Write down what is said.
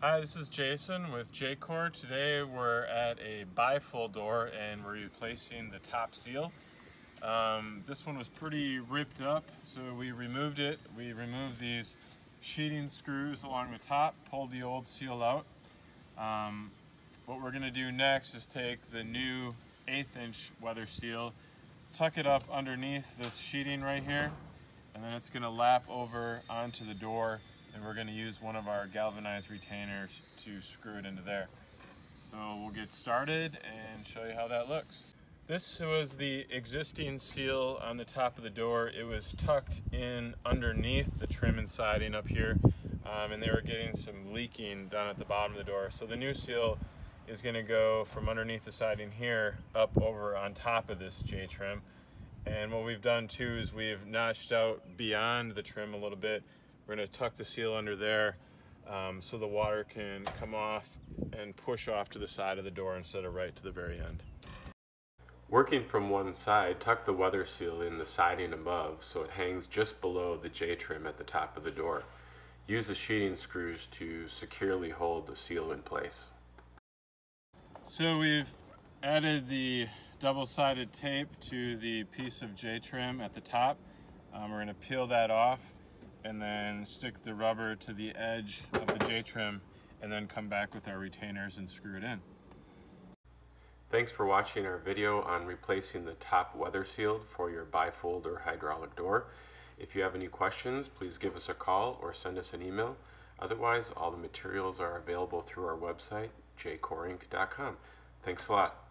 Hi, this is Jason with JaCor. Today we're at a bifold door and we're replacing the top seal. This one was pretty ripped up, so we removed it. We removed these sheeting screws along the top, pulled the old seal out. What we're going to do next is take the new 1/8 inch weather seal, tuck it up underneath this sheeting right here, and then it's going to lap over onto the door, and we're going to use one of our galvanized retainers to screw it into there. So we'll get started and show you how that looks. This was the existing seal on the top of the door. It was tucked in underneath the trim and siding up here, and they were getting some leaking down at the bottom of the door. So the new seal is going to go from underneath the siding here up over on top of this J trim. And what we've done too is we've notched out beyond the trim a little bit. We're going to tuck the seal under there so the water can come off and push off to the side of the door instead of right to the very end. Working from one side, tuck the weather seal in the siding above so it hangs just below the J trim at the top of the door. Use the sheeting screws to securely hold the seal in place. So we've added the double-sided tape to the piece of J trim at the top. We're going to peel that off and then stick the rubber to the edge of the J trim and then come back with our retainers and screw it in. Thanks for watching our video on replacing the top weather seal for your bifold or hydraulic door. If you have any questions, please give us a call or send us an email. Otherwise, all the materials are available through our website, jacorinc.com. Thanks a lot.